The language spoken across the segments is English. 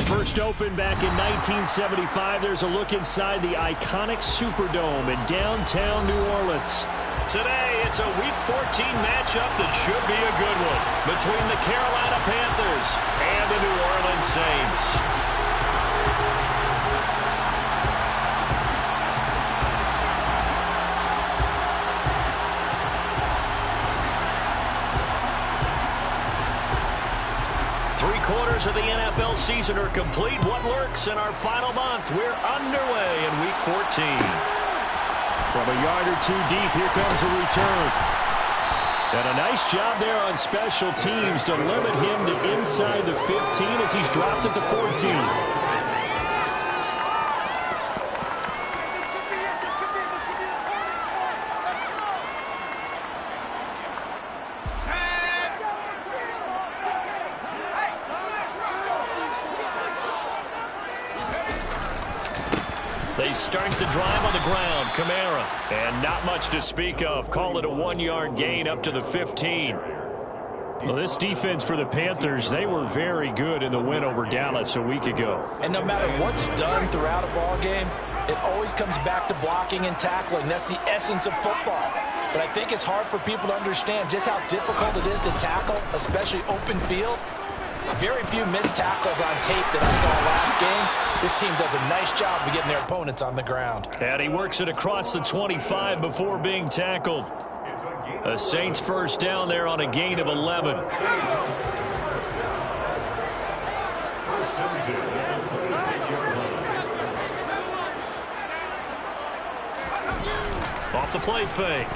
First opened back in 1975, there's a look inside the iconic Superdome in downtown New Orleans. Today, it's a Week 14 matchup that should be a good one between the Carolina Panthers and the New Orleans Saints. Three-quarters of the NFL season are complete. What lurks in our final month? We're underway in Week 14. From a yard or two deep, here comes a return. And a nice job there on special teams to limit him to inside the 15 as he's dropped at the 14. They start the drive on the ground. Kamara. And not much to speak of. Call it a 1-yard gain up to the 15. Well, this defense for the Panthers, they were very good in the win over Dallas a week ago. And no matter what's done throughout a ball game, it always comes back to blocking and tackling. That's the essence of football. But I think it's hard for people to understand just how difficult it is to tackle, especially open field. Very few missed tackles on tape that I saw last game. This team does a nice job of getting their opponents on the ground. And he works it across the 25 before being tackled. A Saints first down there on a gain of 11. Off the play fake.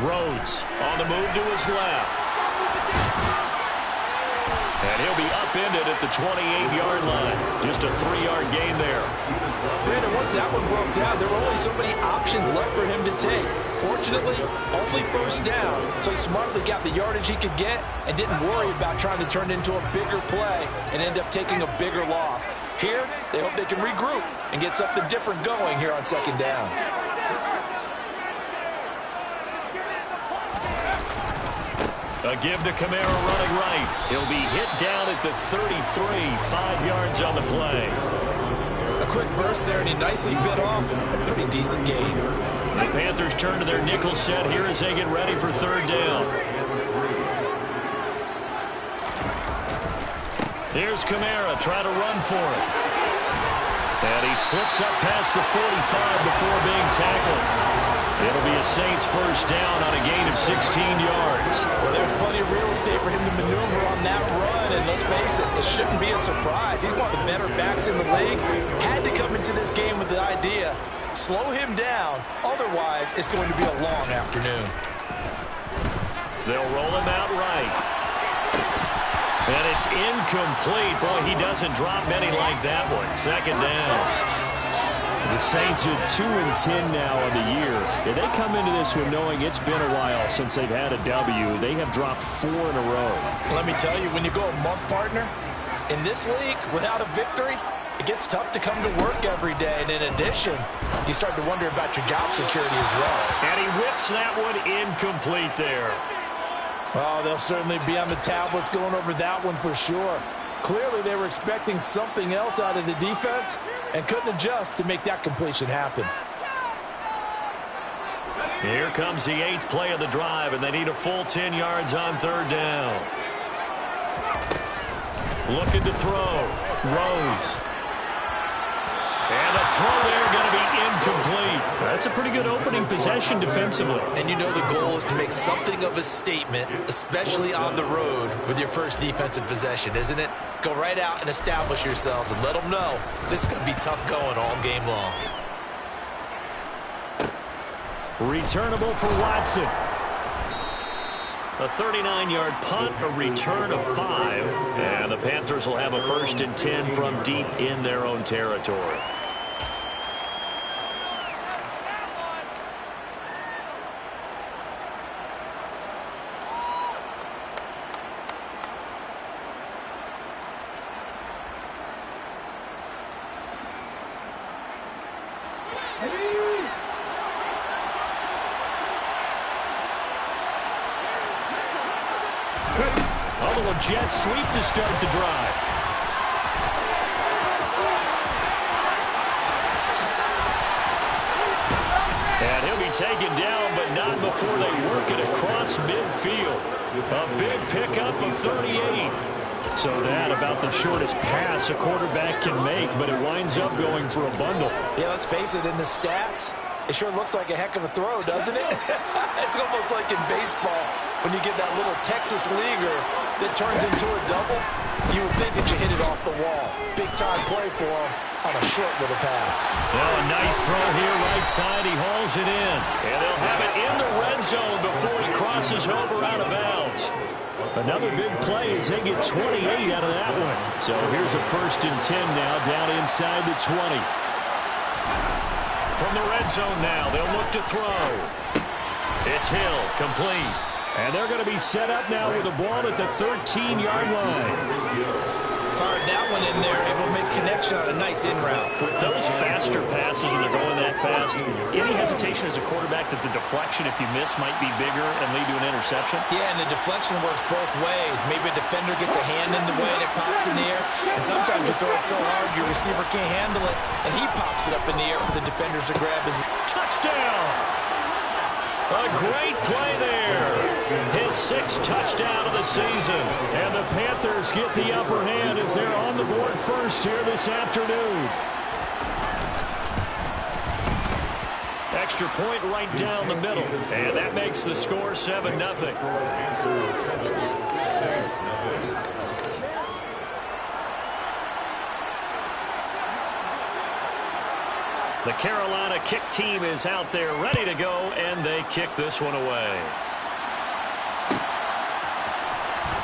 Rhodes on the move to his left. And he'll be upended at the 28-yard line. Just a 3-yard gain there. Brandon, once that one broke down, there were only so many options left for him to take. Fortunately, only first down, so he smartly got the yardage he could get and didn't worry about trying to turn it into a bigger play and end up taking a bigger loss. Here, they hope they can regroup and get something different going here on second down. A give to Kamara running right. He'll be hit down at the 33, 5 yards on the play. A quick burst there, and he nicely bit off a pretty decent gain. The Panthers turn to their nickel set here as they get ready for third down. Here's Kamara trying to run for it. And he slips up past the 45 before being tackled. It'll be a Saints first down on a gain of 16 yards. Well, there's plenty of real estate for him to maneuver on that run, and let's face it, it shouldn't be a surprise. He's one of the better backs in the league. Had to come into this game with the idea, slow him down, otherwise it's going to be a long afternoon. They'll roll him out right. And it's incomplete. Boy, he doesn't drop many like that one. Second down. The Saints are 2-10 now on the year. If they come into this one knowing it's been a while since they've had a W, they have dropped 4 in a row. Let me tell you, when you go a month, partner, in this league, without a victory, it gets tough to come to work every day. And in addition, you start to wonder about your job security as well. And he whips that one incomplete there. Oh, they'll certainly be on the tablets going over that one for sure. Clearly, they were expecting something else out of the defense and couldn't adjust to make that completion happen. Here comes the 8th play of the drive, and they need a full 10 yards on third down. Looking to throw. Rhodes. And the throw there going to be incomplete. That's a pretty good opening possession defensively. And you know the goal is to make something of a statement, especially on the road with your first defensive possession, isn't it? Go right out and establish yourselves and let them know this is going to be tough going all game long. Returnable for Watson. A 39-yard punt, a return of 5. And the Panthers will have a 1st and 10 from deep in their own territory. A little jet sweep to start the drive. taken down, but not before they work it across midfield. A big pickup of 38. So that about the shortest pass a quarterback can make, but it winds up going for a bundle. Yeah, let's face it, in the stats, it sure looks like a heck of a throw, doesn't it? It's almost like in baseball when you get that little Texas leaguer that turns into a double. You would think that you hit it off the wall. Big-time play for him on a short little pass. Well, a nice throw here, right side. He hauls it in. And they'll have it in the red zone before he crosses over out of bounds. Another big play as they get 28 out of that one. So here's a 1st and 10 now down inside the 20. From the red zone now, they'll look to throw. It's Hill, complete. And they're going to be set up now with the ball at the 13-yard line. Fired that one in there, able to make connection on a nice in route. With those faster passes when they're going that fast, any hesitation as a quarterback that the deflection, if you miss, might be bigger and lead to an interception? Yeah, and the deflection works both ways. Maybe a defender gets a hand in the way and it pops in the air. And sometimes you throw it so hard your receiver can't handle it, and he pops it up in the air for the defenders to grab his touchdown. A great play there. His 6th touchdown of the season. And the Panthers get the upper hand as they're on the board first here this afternoon. Extra point right down the middle. And that makes the score 7-0. The Carolina kick team is out there ready to go, and they kick this one away.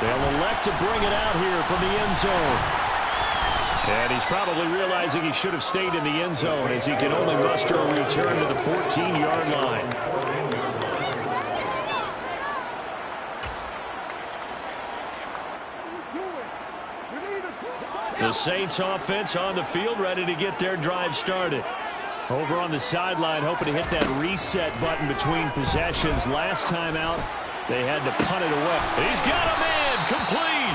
They'll elect to bring it out here from the end zone. And he's probably realizing he should have stayed in the end zone as he can only muster a return to the 14-yard line. The Saints offense on the field ready to get their drive started. Over on the sideline, hoping to hit that reset button between possessions. Last time out, they had to punt it away. He's got a man, complete.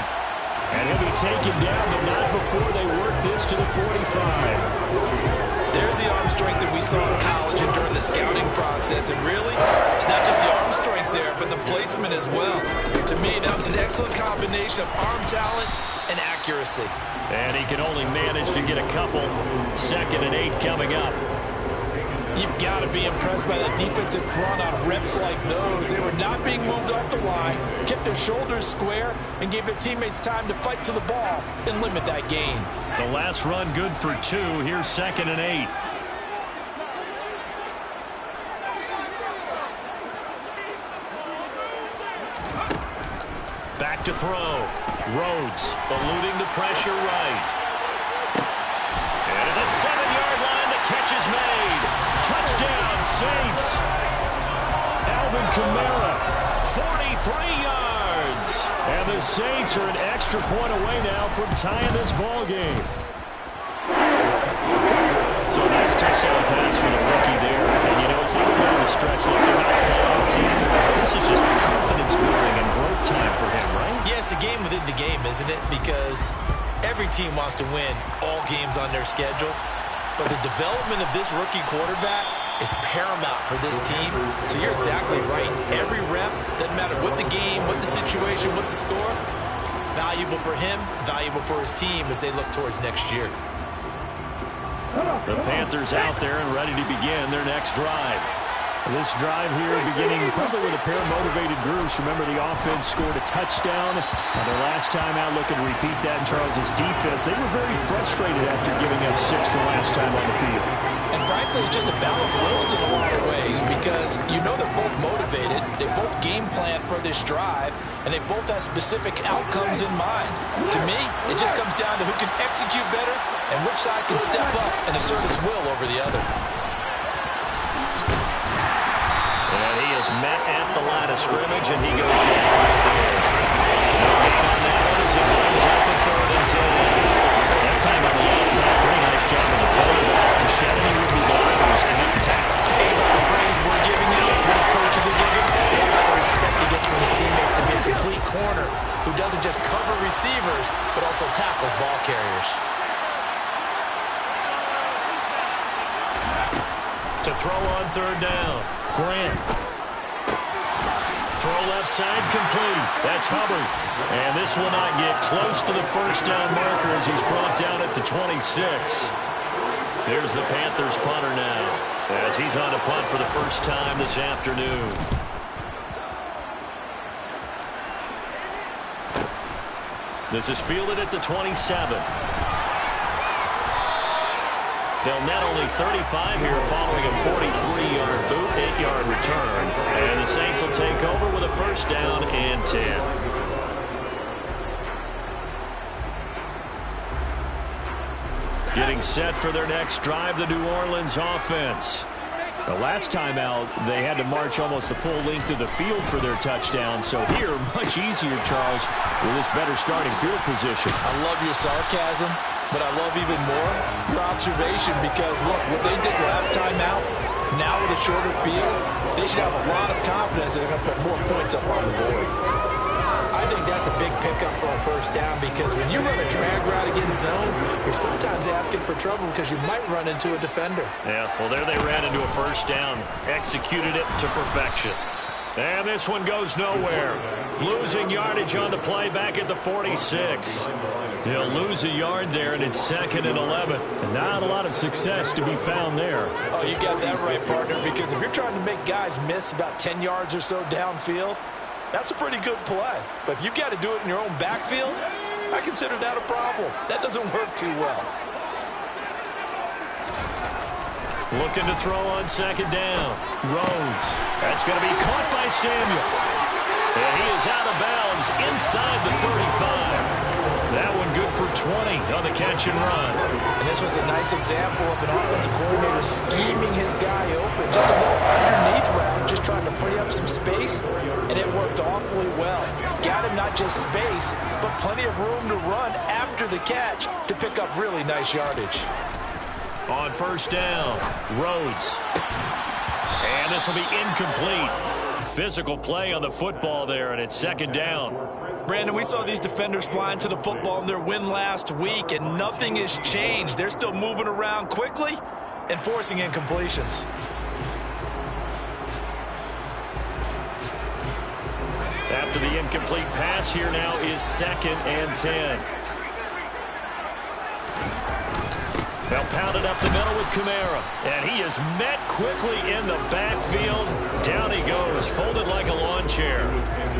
And he'll be taken down, but not before they work this to the 45. There's the arm strength that we saw in college and during the scouting process. And really, it's not just the arm strength there, but the placement as well. To me, that was an excellent combination of arm talent and accuracy. And he can only manage to get a couple. 2nd and 8 coming up. You've got to be impressed by the defensive front on reps like those. They were not being moved off the line, kept their shoulders square, and gave their teammates time to fight to the ball and limit that gain. The last run good for 2. Here's 2nd and 8. Back to throw. Rhodes eluding the pressure right. And at the 7-yard line, the catch is made. Touchdown, Saints. Alvin Kamara, 43 yards. And the Saints are an extra point away now from tying this ball game. So a nice touchdown pass for the rookie there. And, you know, it's even down the stretch. Look, they're not a playoff team. This is just confidence building and growth time for him, right? Yeah, it's a game within the game, isn't it? Because every team wants to win all games on their schedule. But the development of this rookie quarterback is paramount for this team. So you're exactly right. Every rep, doesn't matter what the game, what the situation, what the score, valuable for him, valuable for his team as they look towards next year. The Panthers out there and ready to begin their next drive. This drive here beginning probably with a pair of motivated groups. Remember, the offense scored a touchdown on their last time out, looking to repeat that in Charles's defense. They were very frustrated after giving up 6 the last time on the field. And frankly, it's just a battle of wills in a lot of ways because you know they're both motivated. They both game plan for this drive, and they both have specific outcomes in mind. To me, it just comes down to who can execute better and which side can step up and assert its will over the other. And he is met at the line of scrimmage, and he goes down right there. No gain on that one as it lines up with 3rd and 10. That time on the outside, pretty nice job as a quarterback to shed any would-be blockers and make the tackle. Hey, about the praise we're giving him, what his coaches are giving, they about the respect he gets from his teammates to be a complete corner who doesn't just cover receivers, but also tackles ball carriers. To throw on third down. Grant. Throw left side complete. That's Hubbard. And this will not get close to the first down marker as he's brought down at the 26. Here's the Panthers punter now as he's on a punt for the first time this afternoon. This is fielded at the 27. They'll net only 35 here following a 43-yard boot, 8-yard return. And the Saints will take over with a first down and 10. Getting set for their next drive, the New Orleans offense. The last time out, they had to march almost the full length of the field for their touchdown. So here, much easier, Charles, with this better starting field position. I love your sarcasm, but I love even more your observation because, look, what they did last time out, now with a shorter field, they should have a lot of confidence that they're going to put more points up on the board. I think that's a big pickup for a first down because when you run a drag route against zone, you're sometimes asking for trouble because you might run into a defender. Yeah, well, there they ran into a first down, executed it to perfection. And this one goes nowhere. Losing yardage on the play back at the 46. They'll lose a yard there, and it's 2nd and 11. And not a lot of success to be found there. Oh, you got that right, partner, because if you're trying to make guys miss about 10 yards or so downfield, that's a pretty good play. But if you've got to do it in your own backfield, I consider that a problem. That doesn't work too well. Looking to throw on second down. Rhodes. That's going to be caught by Samuel. And he is out of bounds inside the 35. That one good for 20 on the catch and run. And this was a nice example of an offensive coordinator scheming his guy open. Just a little underneath route, just trying to free up some space, and it worked awfully well. Got him not just space, but plenty of room to run after the catch to pick up really nice yardage. On first down, Rhodes. And this will be incomplete. Physical play on the football there, and it's second down. Brandon, we saw these defenders flying to the football in their win last week, and nothing has changed. They're still moving around quickly and forcing incompletions. After the incomplete pass, here now is 2nd and 10. They'll pound it up the middle with Kamara. And he is met quickly in the backfield. Down he goes, folded like a lawn chair.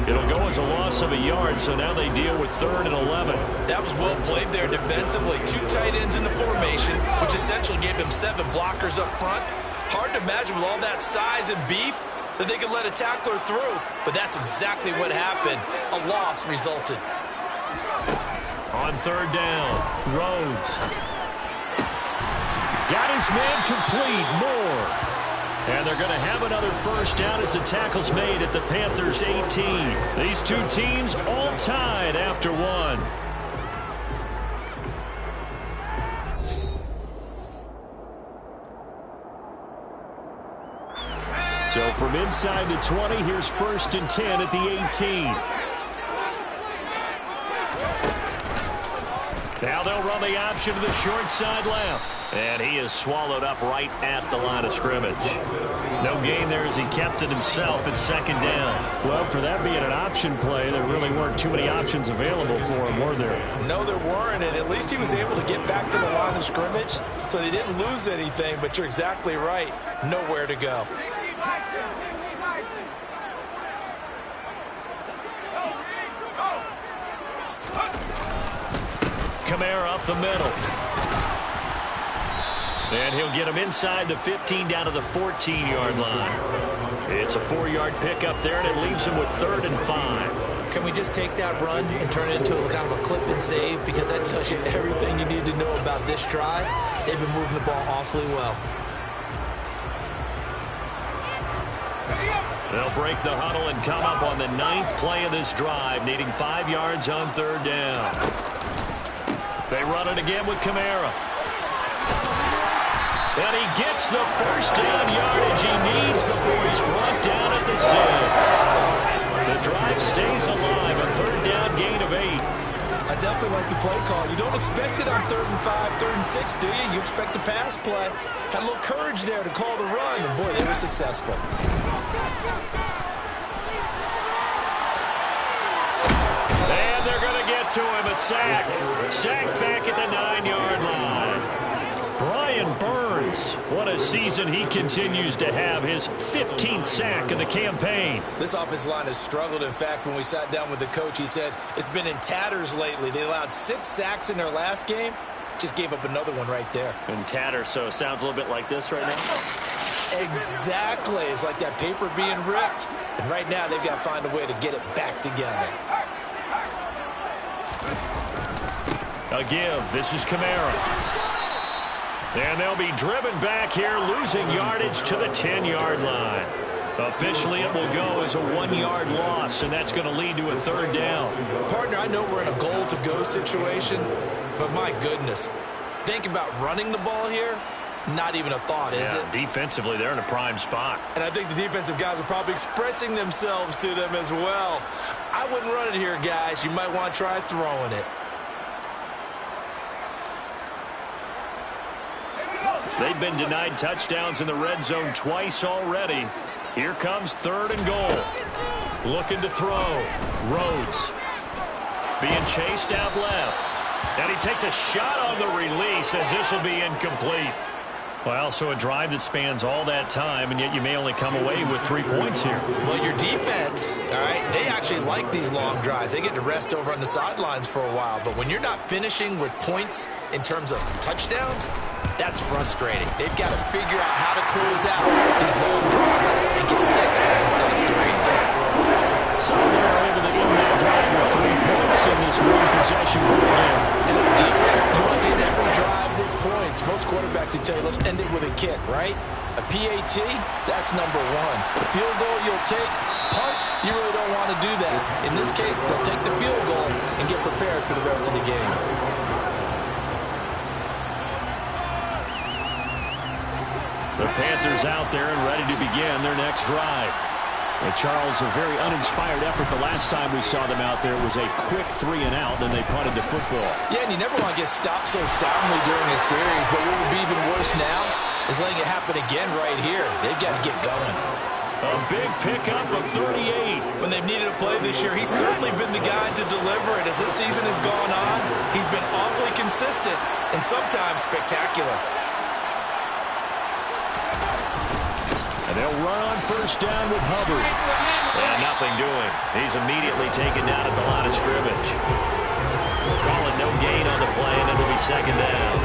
It'll go as a loss of a yard, so now they deal with 3rd and 11. That was well played there defensively. 2 tight ends in the formation, which essentially gave them 7 blockers up front. Hard to imagine with all that size and beef that they could let a tackler through. But that's exactly what happened. A loss resulted. On third down, Rhodes. Got his man complete, Moore. And they're going to have another first down as the tackle's made at the Panthers' 18. These two teams all tied after one. So from inside the 20, here's 1st and 10 at the 18. Now they'll run the option to the short side left. And he is swallowed up right at the line of scrimmage. No gain there as he kept it himself at 2nd down. Well, for that being an option play, there really weren't too many options available for him, were there? No, there weren't, and at least he was able to get back to the line of scrimmage, so they didn't lose anything, but you're exactly right. Nowhere to go. Kamara up the middle. And he'll get him inside the 15 down to the 14-yard line. It's a 4-yard pickup there, and it leaves him with 3rd and 5. Can we just take that run and turn it into a kind of a clip and save? Because that tells you everything you need to know about this drive. They've been moving the ball awfully well. They'll break the huddle and come up on the 9th play of this drive, needing 5 yards on 3rd down. They run it again with Kamara. And he gets the first down yardage he needs before he's brought down at the 6. The drive stays alive, a 3rd down gain of 8. I definitely like the play call. You don't expect it on 3rd and 5, 3rd and 6, do you? You expect a pass play. Had a little courage there to call the run, and boy, they were successful. And they're going to get to him, a sack. Sack back at the 9-yard line. Brian Burns, what a season he continues to have, his 15th sack in the campaign. This offensive line has struggled. In fact, when we sat down with the coach, he said it's been in tatters lately. They allowed 6 sacks in their last game. Just gave up another one right there. In tatters, so it sounds a little bit like this right now. Exactly. It's like that paper being ripped. And right now, they've got to find a way to get it back together. A give. This is Kamara. And they'll be driven back here, losing yardage to the 10-yard line. Officially, it will go as a 1-yard loss, and that's going to lead to a 3rd down. Partner, I know we're in a goal-to-go situation, but my goodness, think about running the ball here. Not even a thought, is it? Defensively, they're in a prime spot. And I think the defensive guys are probably expressing themselves to them as well. I wouldn't run it here, guys. You might want to try throwing it. They've been denied touchdowns in the red zone twice already. Here comes 3rd and goal. Looking to throw. Rhodes being chased out left. And he takes a shot on the release as this will be incomplete. Well, so a drive that spans all that time, and yet you may only come away with 3 points here. Well, your defense, all right, they actually like these long drives. They get to rest over on the sidelines for a while. But when you're not finishing with points in terms of touchdowns, that's frustrating. They've got to figure out how to close out these long drives and get 6s instead of 3s. So they're able to end that drive with 3 points in this one-possession game. And a deep you want to end every drive with points. Most quarterbacks would tell you, let's end it with a kick, right? A PAT, that's number 1. Field goal you'll take. Punts, you really don't want to do that. In this case, they'll take the field goal and get prepared for the rest of the game. The Panthers out there and ready to begin their next drive. And Charles, a very uninspired effort the last time we saw them out there. It was a quick 3 and out, then they punted the football. Yeah, and you never want to get stopped so soundly during a series, but what would be even worse now is letting it happen again right here. They've got to get going. A big pickup of 38. When they've needed a play this year, he's certainly been the guy to deliver it. As this season has gone on, he's been awfully consistent and sometimes spectacular. And they'll run on 1st down with Hubbard. And nothing doing. He's immediately taken down at the line of scrimmage. We'll call it no gain on the play, and it'll be 2nd down.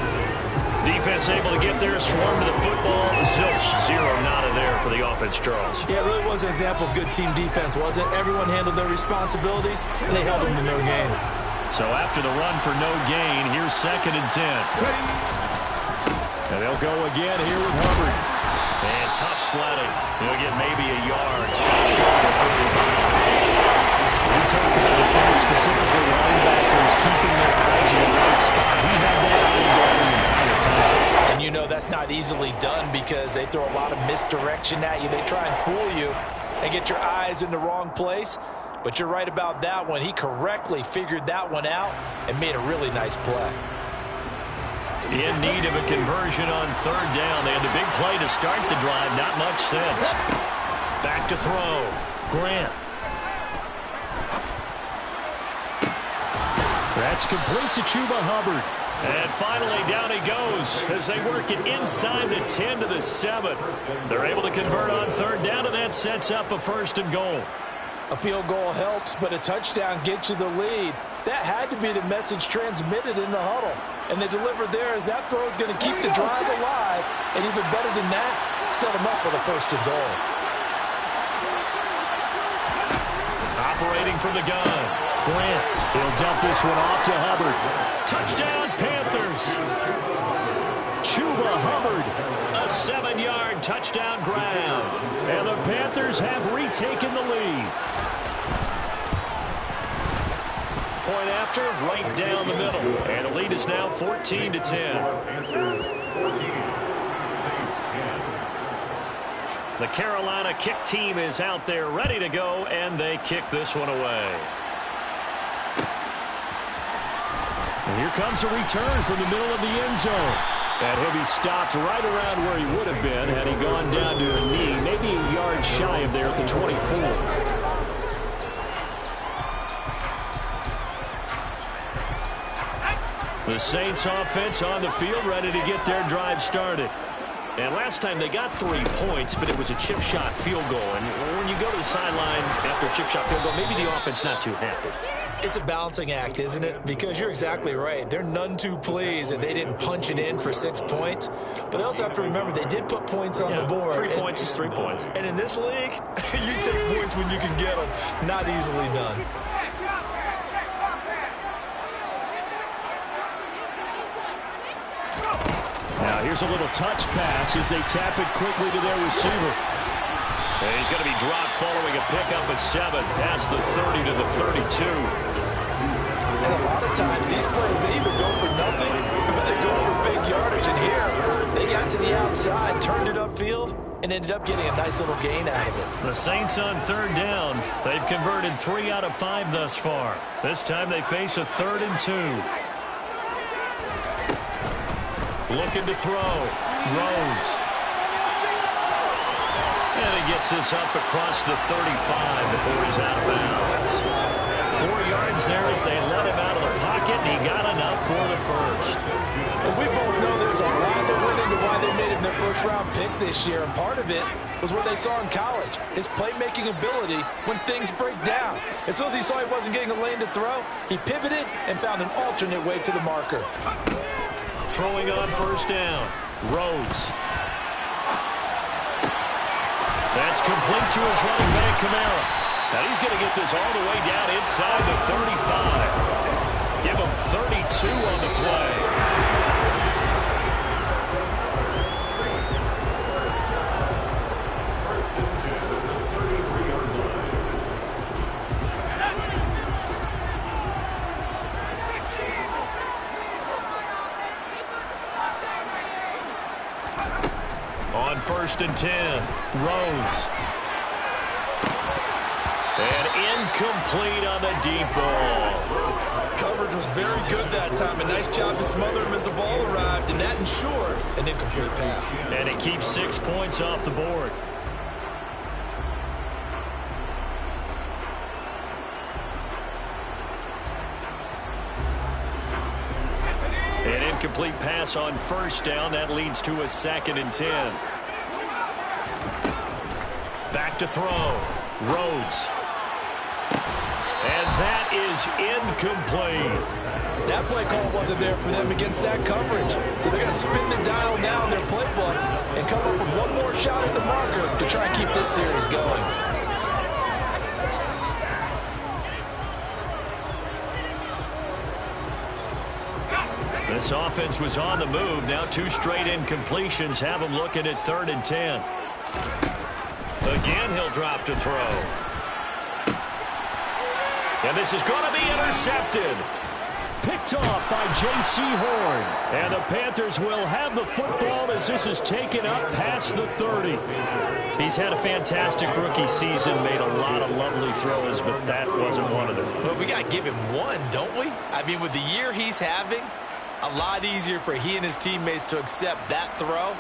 Defense able to get there, swarm to the football. Zilch, 0 nada there for the offense, Charles. Yeah, it really was an example of good team defense, wasn't it? Everyone handled their responsibilities, and they held them to no gain. So after the run for no gain, here's 2nd and 10. And they'll go again here with Hubbard. And tough sledding. He'll get maybe a yard. Stop short of 35. We talked about defenders, specifically linebackers, keeping their eyes in the right spot. He had that eye the entire time. And you know that's not easily done because they throw a lot of misdirection at you. They try and fool you and get your eyes in the wrong place. But you're right about that one. He correctly figured that one out and made a really nice play. In need of a conversion on 3rd down. They had the big play to start the drive. Not much sense. Back to throw. Grant. That's complete to Chuba Hubbard. And finally, down he goes as they work it inside the 10 to the 7. They're able to convert on 3rd down, and that sets up a 1st and goal. A field goal helps, but a touchdown gets you the lead. That had to be the message transmitted in the huddle. And they delivered there as that throw is going to keep the drive alive. And even better than that, set them up with a 1st and goal. Operating from the gun. Grant. He'll dump this one off to Hubbard. Touchdown, Panthers. Chuba Hubbard. A 7-yard touchdown grab. And the Panthers have retaken the lead. Point after, right down the middle. And the lead is now 14 to 10. The Carolina kick team is out there ready to go, and they kick this one away. And here comes a return from the middle of the end zone. And he'll be stopped right around where he would have been had he gone down to a knee, maybe a yard shy of there at the 24. The Saints offense on the field, ready to get their drive started. And last time they got 3 points, but it was a chip shot field goal. And when you go to the sideline after a chip shot field goal, maybe the offense not too happy. It's a balancing act, isn't it? Because you're exactly right. They're none too pleased that they didn't punch it in for 6 points. But they also have to remember they did put points on the board. 3 points is 3 points. And in this league, you take points when you can get them. Not easily done. Now here's a little touch pass as they tap it quickly to their receiver. And he's going to be dropped following a pickup of 7 past the 30 to the 32. And a lot of times these plays, they either go for nothing or they go for big yardage. And here, they got to the outside, turned it upfield, and ended up getting a nice little gain out of it. The Saints on 3rd down. They've converted 3 out of 5 thus far. This time they face a 3rd and 2. Looking to throw. Rose. And he gets this up across the 35 before he's out of bounds. 4 yards there as they let him out of the pocket, and he got enough for the first. And we both know there's a lot that went into why they made him their first-round pick this year, and part of it was what they saw in college, his playmaking ability when things break down. As soon as he saw he wasn't getting a lane to throw, he pivoted and found an alternate way to the marker. Throwing on 1st down. Rhodes. That's complete to his running back, Kamara. Now he's going to get this all the way down inside the 35. Give him 32 on the play. On 1st and 10, Rhodes. And incomplete on the deep ball. Coverage was very good that time. A nice job to smother him as the ball arrived, and that ensured an incomplete pass. And it keeps 6 points off the board. An incomplete pass on 1st down. That leads to a 2nd and 10. Back to throw. Rhodes. And that is incomplete. That play call wasn't there for them against that coverage. So they're going to spin the dial now in their playbook and come up with one more shot at the marker to try and keep this series going. This offense was on the move. Now 2 straight incompletions have them looking at 3rd and 10. Again, he'll drop to throw. And this is going to be intercepted. Picked off by J.C. Horn. And the Panthers will have the football as this is taken up past the 30. He's had a fantastic rookie season, made a lot of lovely throws, but that wasn't one of them. Well, we got to give him one, don't we? I mean, with the year he's having, a lot easier for he and his teammates to accept that throw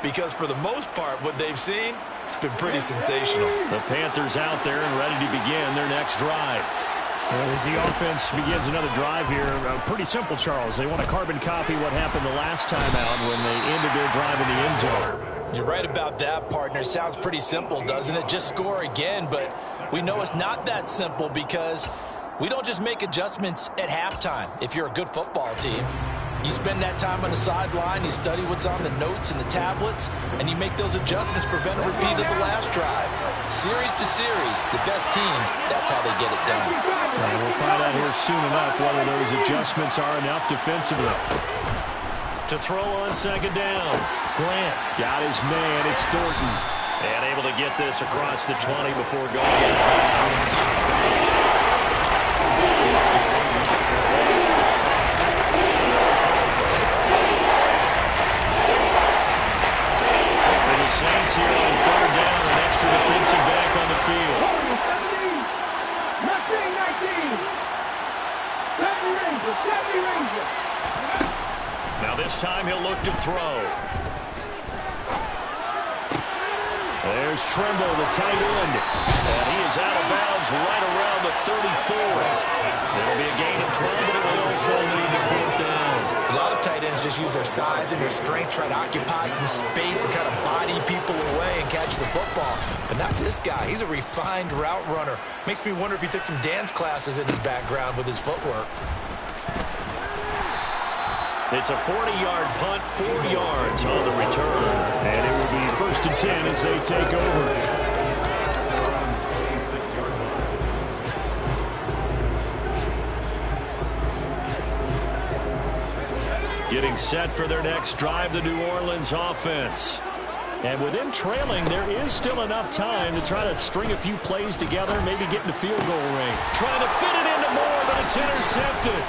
because for the most part, what they've seen, it's been pretty sensational. The Panthers out there and ready to begin their next drive. As the offense begins another drive here, pretty simple, Charles. They want to carbon copy what happened the last time out when they ended their drive in the end zone. You're right about that, partner. Sounds pretty simple, doesn't it? Just score again, but we know it's not that simple because we don't just make adjustments at halftime if you're a good football team. You spend that time on the sideline, you study what's on the notes and the tablets, and you make those adjustments to prevent a repeat of the last drive. Series to series, the best teams, that's how they get it done. And we'll find out here soon enough whether those adjustments are enough defensively. To throw on 2nd down. Grant got his man. It's Thornton. And able to get this across the 20 before going out of bounds. Saints here on 3rd down, an extra defensive back on the field. 19, 19. Ranger. This time he'll look to throw. There's Trimble, the tight end. And he is out of bounds right around the 34. It'll be a gain of 12, but it will also lead to 4th down. A lot of tight ends just use their size and their strength, try to occupy some space and kind of body people away and catch the football. But not this guy. He's a refined route runner. Makes me wonder if he took some dance classes in his background with his footwork. It's a 40-yard punt, 4 yards on the return. And it will be 1st and 10 as they take over. Getting set for their next drive, the New Orleans offense. And with them trailing, there is still enough time to try to string a few plays together, maybe get in the field goal range. Trying to fit it into Moore, but it's intercepted.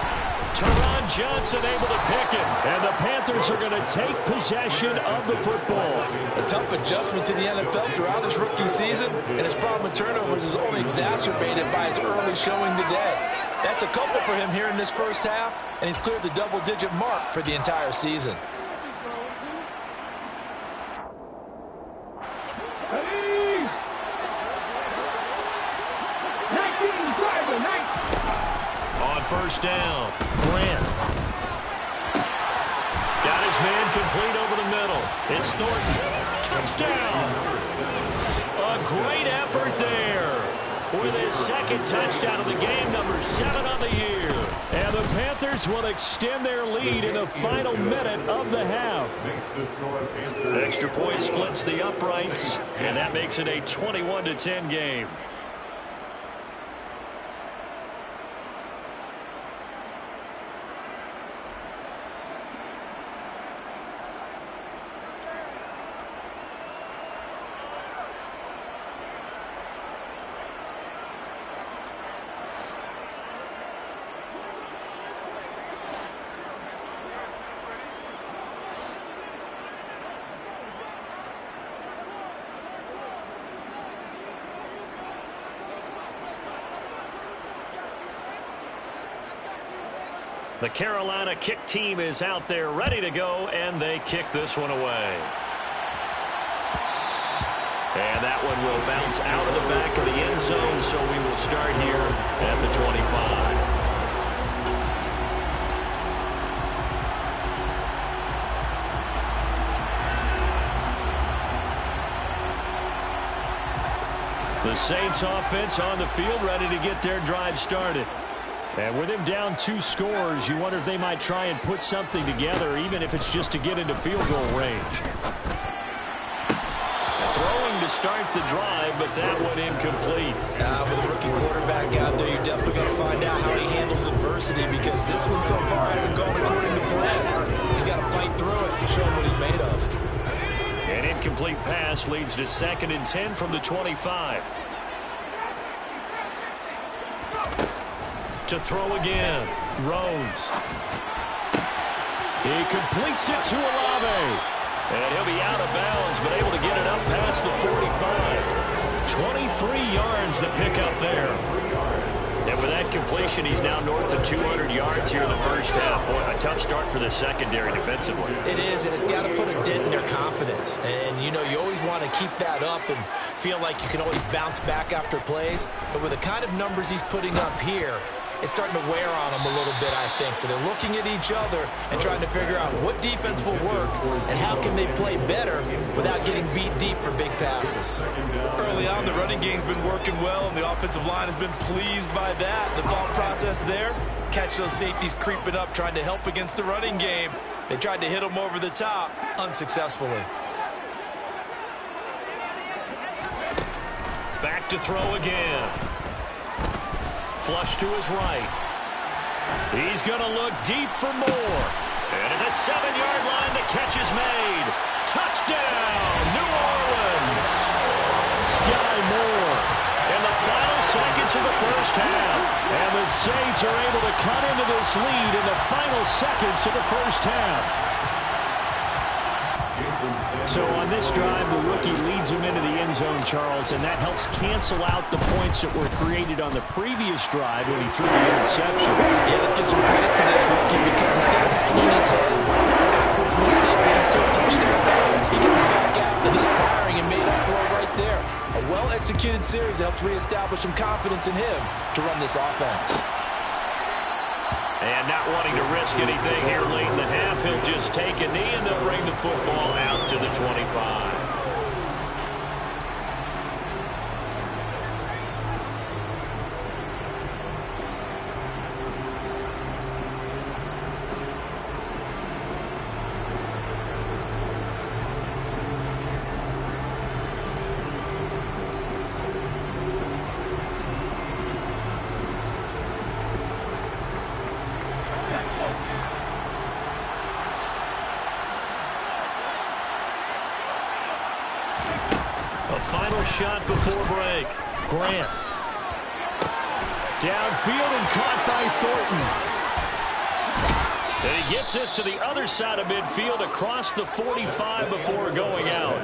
Teron Johnson able to pick him. And the Panthers are going to take possession of the football. A tough adjustment to the NFL throughout his rookie season, and his problem with turnovers is only exacerbated by his early showing today. That's a couple for him here in this first half, and he's cleared the double-digit mark for the entire season. On 1st down, Grant. Got his man complete over the middle. It's Thornton. Touchdown. A great effort there. With his 2nd touchdown of the game, number 7 on the year. And the Panthers will extend their lead in the final minute of the half. Extra point splits the uprights, and that makes it a 21-10 game. The Carolina kick team is out there ready to go, and they kick this one away. And that one will bounce out of the back of the end zone, so we will start here at the 25. The Saints offense on the field ready to get their drive started. And with him down 2 scores, you wonder if they might try and put something together, even if it's just to get into field goal range. Throwing to start the drive, but that one incomplete. With a rookie quarterback out there, you're definitely going to find out how he handles adversity, because this one so far hasn't gone according to plan. He's got to fight through it and show him what he's made of. An incomplete pass leads to 2nd and 10 from the 25. To throw again, Rhodes. He completes it to Olave. And he'll be out of bounds, but able to get it up past the 45. 23 yards the pickup there. And with that completion, he's now north of 200 yards here in the first half. Boy, a tough start for the secondary defensively. It is, and it's got to put a dent in their confidence. And, you know, you always want to keep that up and feel like you can always bounce back after plays. But with the kind of numbers he's putting up here, it's starting to wear on them a little bit, I think. So they're looking at each other and trying to figure out what defense will work and how can they play better without getting beat deep for big passes. Early on, the running game's been working well, and the offensive line has been pleased by that. The thought process there, catch those safeties creeping up, trying to help against the running game. They tried to hit them over the top, unsuccessfully. Back to throw again. Flush to his right. He's going to look deep for more. And at the 7-yard line, the catch is made. Touchdown, New Orleans. Sky Moore in the final seconds of the first half. And the Saints are able to cut into this lead in the final seconds of the first half. So on this drive, the rookie leads him into the end zone, Charles, and that helps cancel out the points that were created on the previous drive when he threw the interception. Yeah, let's give some credit to this rookie, because instead of hanging his head after let's reestablish some confidence in him to run this offense. And not wanting to risk anything here late in the half, he'll just take a knee and they'll bring the football out to the 25. Final shot before break. Grant. Downfield and caught by Thornton. And he gets this to the other side of midfield across the 45 before going out.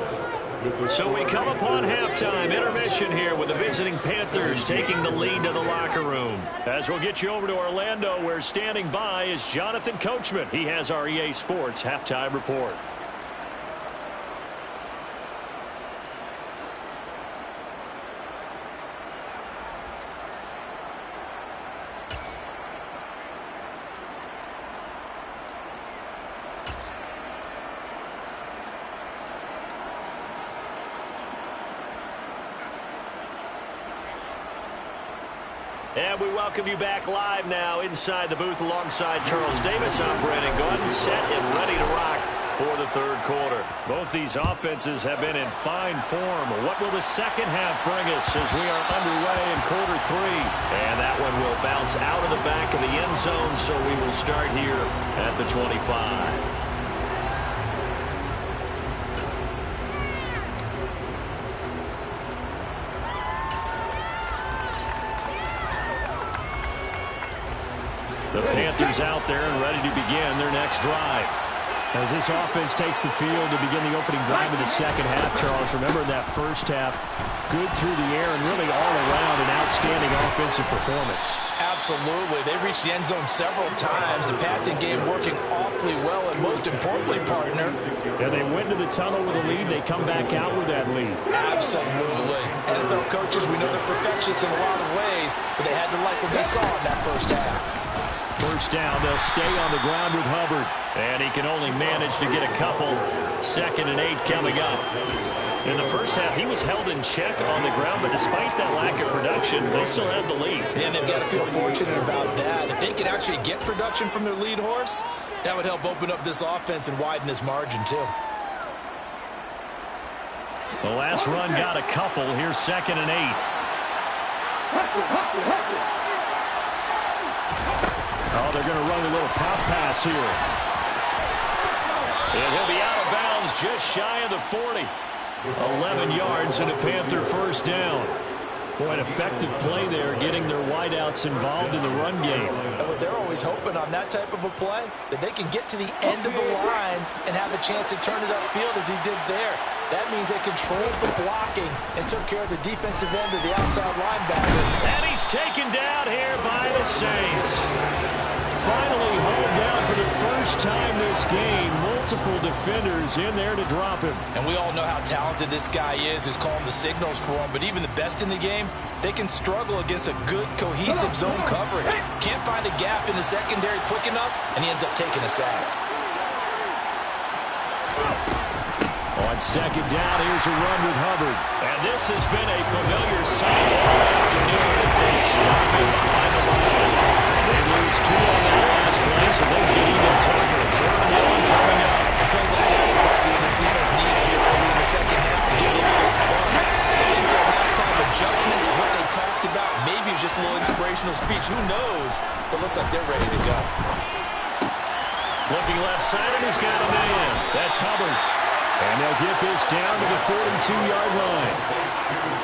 So we come upon halftime intermission here with the visiting Panthers taking the lead to the locker room. As we'll get you over to Orlando, where standing by is Jonathan Coachman. He has our EA Sports halftime report. And we welcome you back live now inside the booth alongside Charles Davis. I'm Brandon Gordon, set and ready to rock for the third quarter. Both these offenses have been in fine form. What will the second half bring us as we are underway in quarter three? And that one will bounce out of the back of the end zone, so we will start here at the 25. The Panthers out there and ready to begin their next drive. As this offense takes the field to begin the opening drive of the second half, Charles, remember that first half, good through the air and really all around an outstanding offensive performance. Absolutely. They reached the end zone several times. The passing game working awfully well, and most importantly, partner. Yeah, they went to the tunnel with a lead. They come back out with that lead. Absolutely. NFL coaches, we know they're perfectionists in a lot of ways, but they had to like what they saw in that first half. First down, they'll stay on the ground with Hubbard. And he can only manage to get a couple. 2nd and 8 coming up. In the first half, he was held in check on the ground, but despite that lack of production, they still had the lead. And they've got to feel fortunate about that. If they can actually get production from their lead horse, that would help open up this offense and widen this margin, too. The last run got a couple. Here's 2nd and 8. Oh, they're going to run a little pop pass here. And he'll be out of bounds just shy of the 40. 11 yards and a Panther first down. Boy, an effective play there, getting their wideouts involved in the run game. They're always hoping on that type of a play that they can get to the end of the line and have a chance to turn it upfield as he did there. That means they controlled the blocking and took care of the defensive end of the outside linebacker. And he's taken down here by the Saints. Finally hauled down for the first time this game. Multiple defenders in there to drop him. And we all know how talented this guy is who's calling the signals for him. But even the best in the game, they can struggle against a good, cohesive zone coverage. Can't find a gap in the secondary quick enough, and he ends up taking a sack. On 2nd down, here's a run with Hubbard. And this has been a familiar sight all afternoon as they stop him behind the line. They lose 2 on that last play, so things get even tougher. 3rd and 1 coming up. Plays like that exactly what this defense needs here early in the second half to give it a little spark. I think their halftime adjustment to what they talked about, maybe it was just a little inspirational speech. Who knows? But looks like they're ready to go. Looking left side, and he's got a man. That's Hubbard. And they'll get this down to the 42-yard line.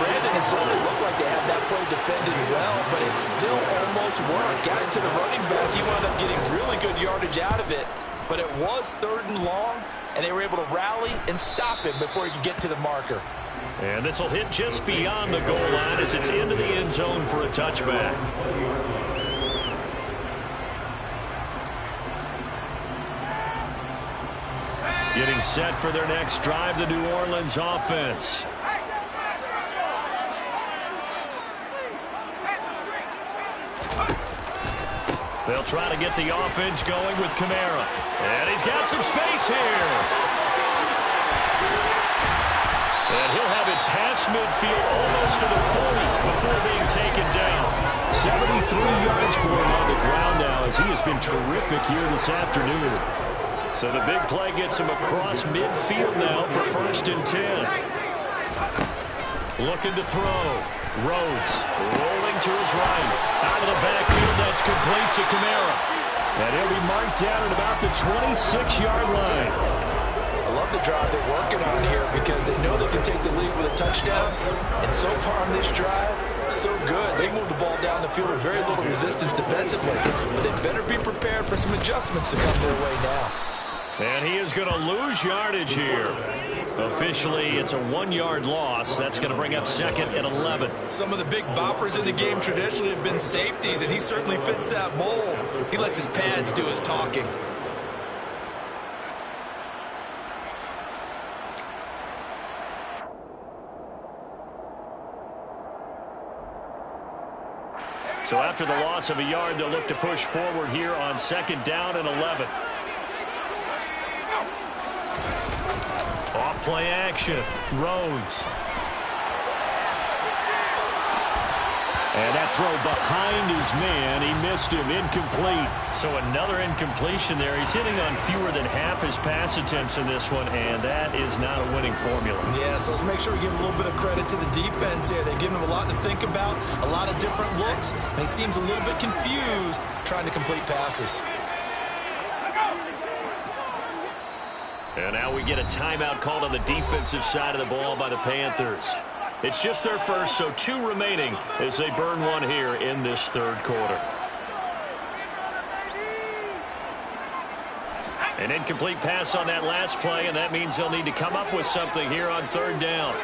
Brandon, it certainly looked like they had that play defended well, but it still almost worked. Got it to the running back. He wound up getting really good yardage out of it. But it was 3rd and long, and they were able to rally and stop him before he could get to the marker. And this will hit just beyond the goal line as it's into the end zone for a touchback. Getting set for their next drive, the New Orleans offense. They'll try to get the offense going with Kamara. And he's got some space here. And he'll have it past midfield almost to the 40 before being taken down. 73 yards for him on the ground now as he has been terrific here this afternoon. So the big play gets him across midfield now for 1st and 10. Looking to throw. Rhodes rolling to his right. Out of the backfield, that's complete to Kamara. And he'll be marked down at about the 26-yard line. I love the drive they're working on here because they know they can take the lead with a touchdown. And so far on this drive, so good. They moved the ball down the field with very little resistance defensively. But they better be prepared for some adjustments to come their way now. And he is going to lose yardage here. Officially, it's a 1-yard loss. That's going to bring up 2nd and 11. Some of the big boppers in the game traditionally have been safeties, and he certainly fits that mold. He lets his pads do his talking. So after the loss of a yard, they'll look to push forward here on 2nd down and 11. Off play action. Rhodes. And that throw behind his man. He missed him. Incomplete. So another incompletion there. He's hitting on fewer than half his pass attempts in this one, and that is not a winning formula. Yeah, so let's make sure we give a little bit of credit to the defense here. They've given him a lot to think about, a lot of different looks, and he seems a little bit confused trying to complete passes. And now we get a timeout called on the defensive side of the ball by the Panthers. It's just their first, so 2 remaining as they burn one here in this 3rd quarter. An incomplete pass on that last play, and that means they'll need to come up with something here on 3rd down.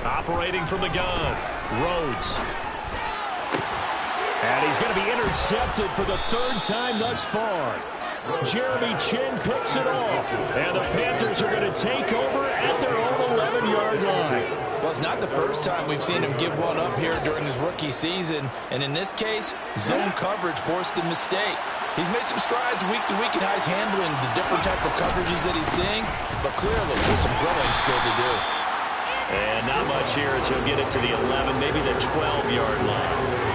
Operating from the gun, Rhodes. And he's going to be intercepted for the 3rd time thus far. Jeremy Chin picks it off. And the Panthers are going to take over at their own 11-yard line. Well, it's not the first time we've seen him give one up here during his rookie season. And in this case, zone coverage forced the mistake. He's made some strides week to week in how he's handling the different type of coverages that he's seeing. But clearly, there's some growing still to do. And not much here as he'll get it to the 11, maybe the 12-yard line.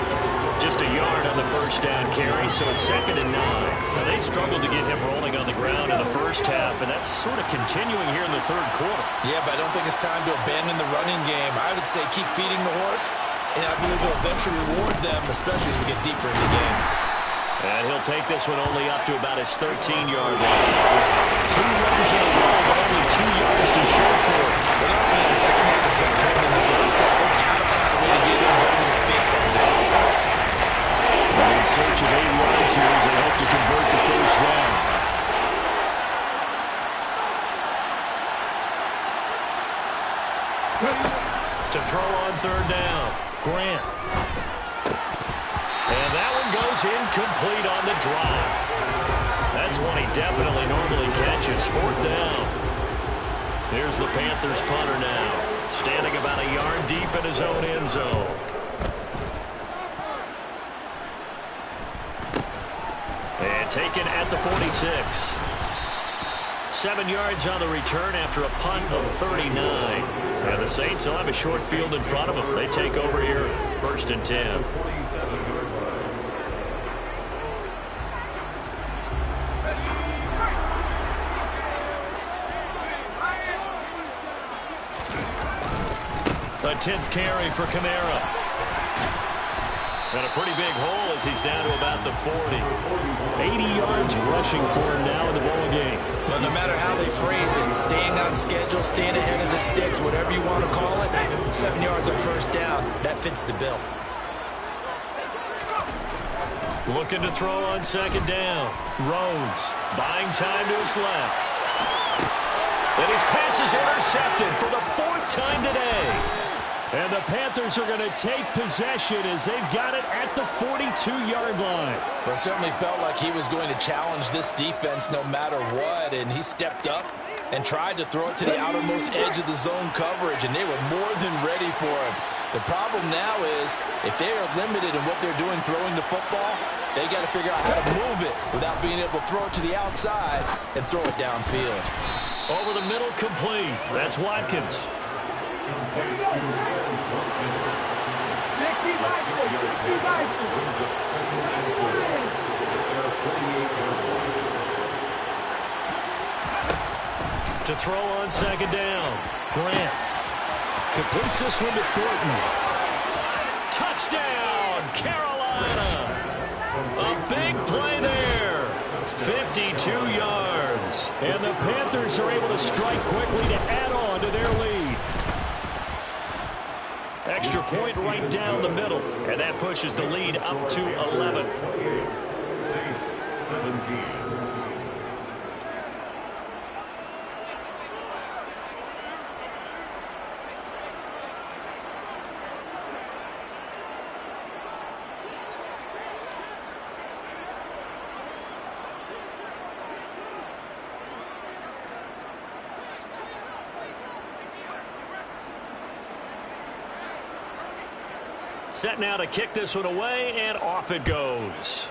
Just a yard on the 1st down carry, so it's 2nd and 9. Now, they struggled to get him rolling on the ground in the 1st half, and that's sort of continuing here in the 3rd quarter. Yeah, but I don't think it's time to abandon the running game. I would say keep feeding the horse, and I believe it'll eventually reward them, especially as we get deeper in the game. And he'll take this one only up to about his 13-yard line. 2 runs in a row, but only 2 yards to show for it. Without being the second half has been better than the first half, they've got to find a way to get involved as a big part of the offense. In search of 8 yards here as they hope to convert the 1st down. To throw on 3rd down, Grant. And that one goes incomplete on the drive. That's one he definitely normally catches. 4th down. Here's the Panthers punter now, standing about a yard deep in his own end zone. And taken at the 46. 7 yards on the return after a punt of 39. And the Saints will have a short field in front of them. They take over here, 1st and 10. A 10th carry for Kamara. And a pretty big hole as he's down to about the 40. 80 yards rushing for him now in the ball game. Well, no matter how they phrase it, staying on schedule, staying ahead of the sticks, whatever you want to call it, 7 yards on 1st down, that fits the bill. Looking to throw on 2nd down. Rhodes buying time to his left. And his pass is intercepted for the 4th time today. And the Panthers are going to take possession as they've got it at the 42-yard line. Well, it certainly felt like he was going to challenge this defense no matter what, and he stepped up and tried to throw it to the outermost edge of the zone coverage, and they were more than ready for him. The problem now is if they are limited in what they're doing throwing the football, they got to figure out how to move it without being able to throw it to the outside and throw it downfield. Over the middle, complete. That's Watkins. To throw on second down. Grant completes this one to Thornton. Touchdown, Carolina. A big play there. 52 yards. And the Panthers are able to strike quickly to add on to their lead. Extra point right down the middle. And that pushes the lead up to 11. Saints 17. Set now to kick this one away, and off it goes.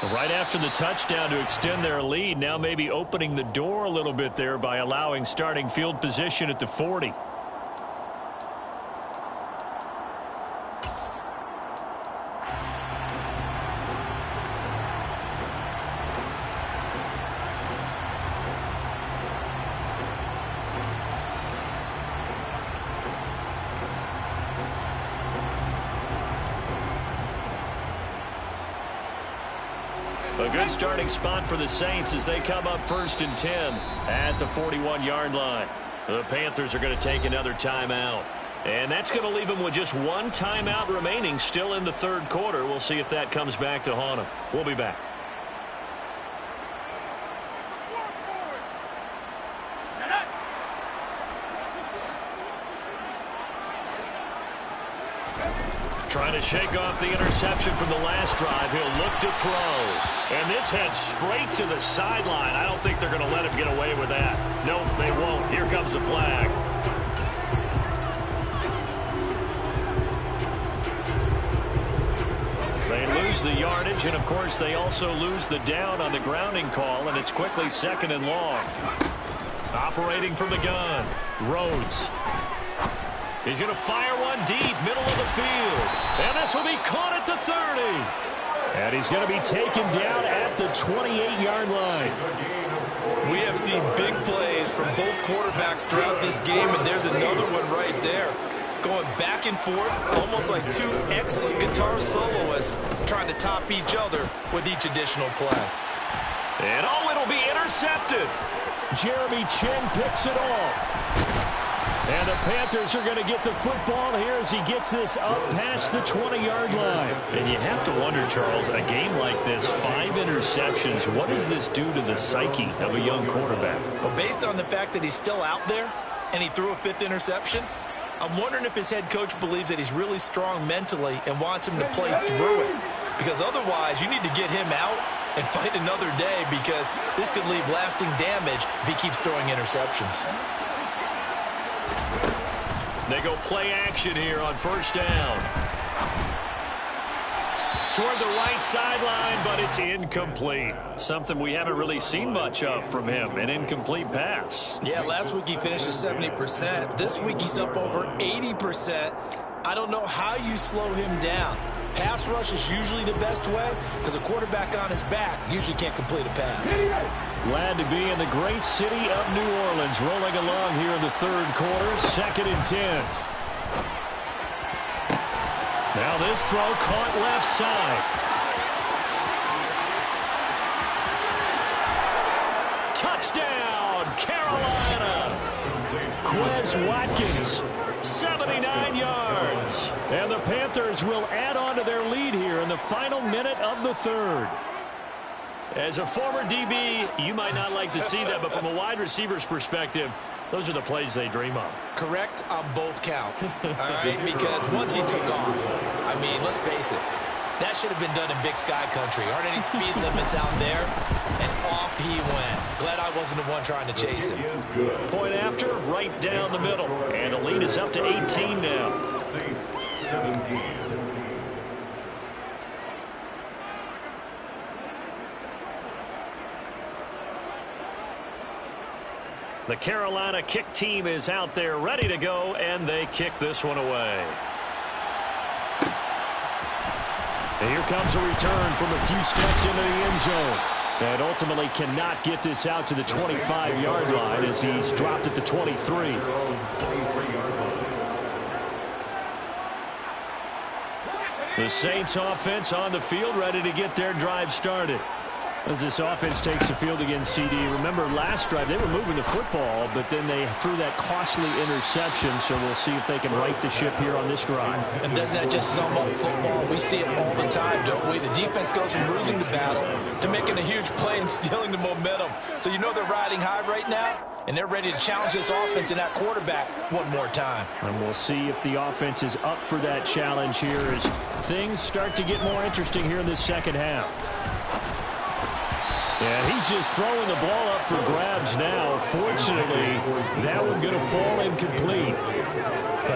Right after the touchdown to extend their lead, now maybe opening the door a little bit there by allowing starting field position at the 40. A good starting spot for the Saints as they come up 1st and 10 at the 41-yard line. The Panthers are going to take another timeout. And that's going to leave them with just one timeout remaining still in the third quarter. We'll see if that comes back to haunt them. We'll be back. Trying to shake off the interception from the last drive. He'll look to throw. And this heads straight to the sideline. I don't think they're going to let him get away with that. Nope, they won't. Here comes the flag. They lose the yardage, and of course they also lose the down on the grounding call, and it's quickly 2nd and long. Operating from the gun, Rhodes. He's going to fire one deep, middle of the field. And this will be caught at the 30. And he's going to be taken down at the 28-yard line. We have seen big plays from both quarterbacks throughout this game, and there's another one right there. Going back and forth, almost like two excellent guitar soloists trying to top each other with each additional play. And it'll be intercepted. Jeremy Chin picks it off. And the Panthers are going to get the football here as he gets this up past the 20-yard line. And you have to wonder, Charles, a game like this, 5 interceptions, what does this do to the psyche of a young quarterback? Well, based on the fact that he's still out there and he threw a 5th interception, I'm wondering if his head coach believes that he's really strong mentally and wants him to play through it. Because otherwise, you need to get him out and fight another day, because this could leave lasting damage if he keeps throwing interceptions. They go play action here on 1st down. Toward the right sideline, but it's incomplete. Something we haven't really seen much of from him, an incomplete pass. Yeah, last week he finished at 70%. This week he's up over 80%. I don't know how you slow him down. Pass rush is usually the best way, because a quarterback on his back usually can't complete a pass. Glad to be in the great city of New Orleans, rolling along here in the third quarter, 2nd and 10. Now this throw caught left side. Touchdown, Carolina! Quez Watkins. 79 yards. And the Panthers will add on to their lead here in the final minute of the third. As a former DB, you might not like to see that, but from a wide receiver's perspective, those are the plays they dream of. Correct on both counts, all right? Because once he took off, I mean, let's face it, That should have been done in Big Sky country. Aren't any speed limits out there? And off he went. Glad I wasn't the one trying to chase him. Point after, right down the middle. And the lead is up to 18 now. Saints 17. The Carolina kick team is out there ready to go, and they kick this one away. And here comes a return from a few steps into the end zone. And ultimately cannot get this out to the 25-yard line as he's dropped at the 23. The Saints offense on the field ready to get their drive started. As this offense takes the field against CD, remember last drive they were moving the football, but then they threw that costly interception, so we'll see if they can right the ship here on this drive. And doesn't that just sum up football? We see it all the time, don't we? The defense goes from losing the battle to making a huge play and stealing the momentum. So you know they're riding high right now, and they're ready to challenge this offense and that quarterback one more time. And we'll see if the offense is up for that challenge here as things start to get more interesting here in this second half. And he's just throwing the ball up for grabs now. Fortunately, that one's going to fall incomplete.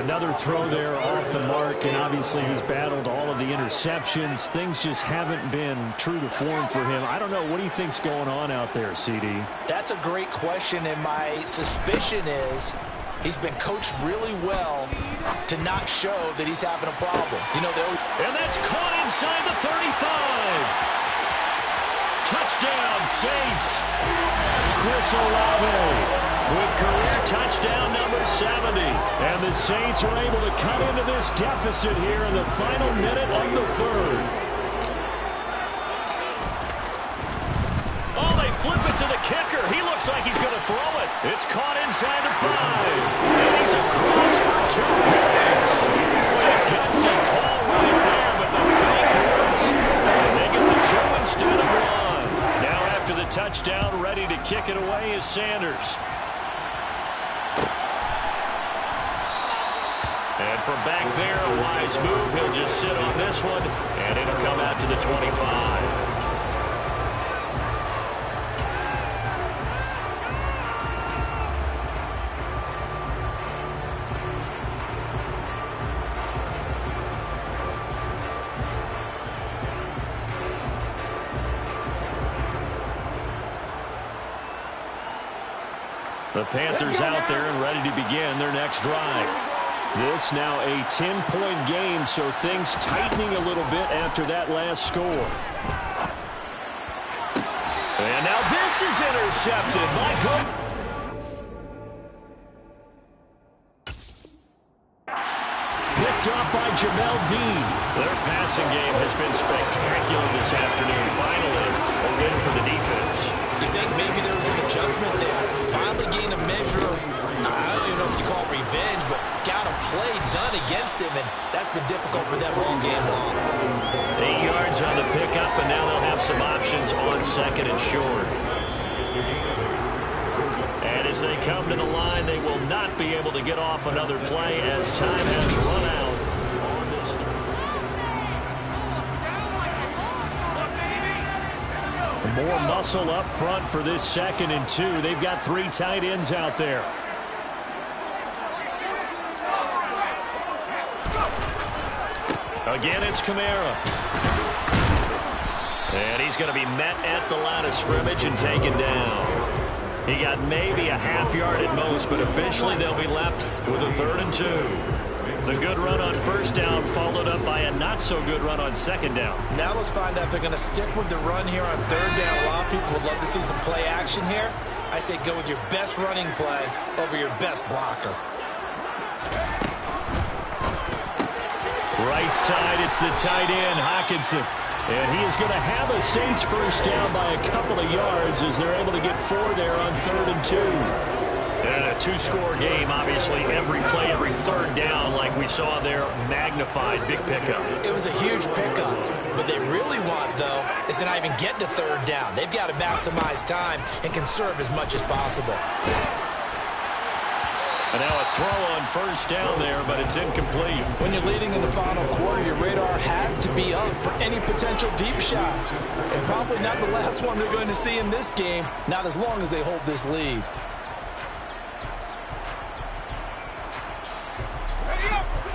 Another throw there off the mark, and obviously he's battled all of the interceptions. Things just haven't been true to form for him. I don't know. What do you think's going on out there, CD? That's a great question, and my suspicion is he's been coached really well to not show that he's having a problem. You know, and that's caught inside the 35. Touchdown, Saints. Chris Olave with career touchdown number 70. And the Saints are able to cut into this deficit here in the final minute of the third. Oh, they flip it to the kicker. He looks like he's going to throw it. It's caught inside the 5. And he's across for 2 points. What a gutsy call right there, but the fake works. And they get the 2 instead of 1. Now after the touchdown, ready to kick it away is Sanders. And from back there, a wise move. He'll just sit on this one, and it'll come out to the 25. The Panthers out there and ready to begin their next drive. This now a 10-point game, so things tightening a little bit after that last score. And now this is intercepted. Michael. Picked off by Jamel Dean. Their passing game has been spectacular this afternoon. Finally, a win for the defense. You think maybe there was an adjustment there? Finally gained a measure of, I don't even know if you call it revenge, but got a play done against him, and that's been difficult for them all game long. 8 yards on the pickup, and now they'll have some options on second and short. And as they come to the line, they will not be able to get off another play as time has run out on this. More muscle up front for this 2nd and 2. They've got 3 tight ends out there. Again, it's Kamara. And he's going to be met at the line of scrimmage and taken down. He got maybe a half yard at most, but officially they'll be left with a 3rd and 2. The good run on first down followed up by a not-so-good run on second down. Now let's find out if they're going to stick with the run here on 3rd down. A lot of people would love to see some play action here. I say go with your best running play over your best blocker. Right side, it's the tight end, Hockenson. And he is going to have a Saints first down by a couple of yards as they're able to get 4 there on 3rd and 2. And a 2-score game, obviously, every play, every 3rd down, like we saw there, magnified, big pickup. It was a huge pickup. What they really want, though, is to not even get to 3rd down. They've got to maximize time and conserve as much as possible. And now a throw on first down there, but it's incomplete. When you're leading in the final quarter, your radar has to be up for any potential deep shots. And probably not the last one they're going to see in this game, not as long as they hold this lead.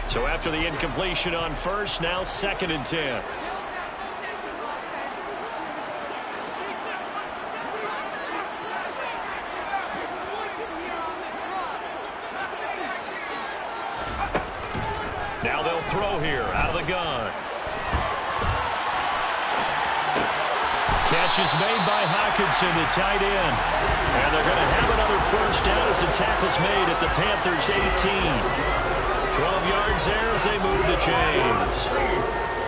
So after the incompletion on first, now 2nd and 10. Now they'll throw here out of the gun. Catch is made by Hockenson, the tight end. And they're going to have another first down as the tackle's made at the Panthers' 18. 12 yards there as they move the chains.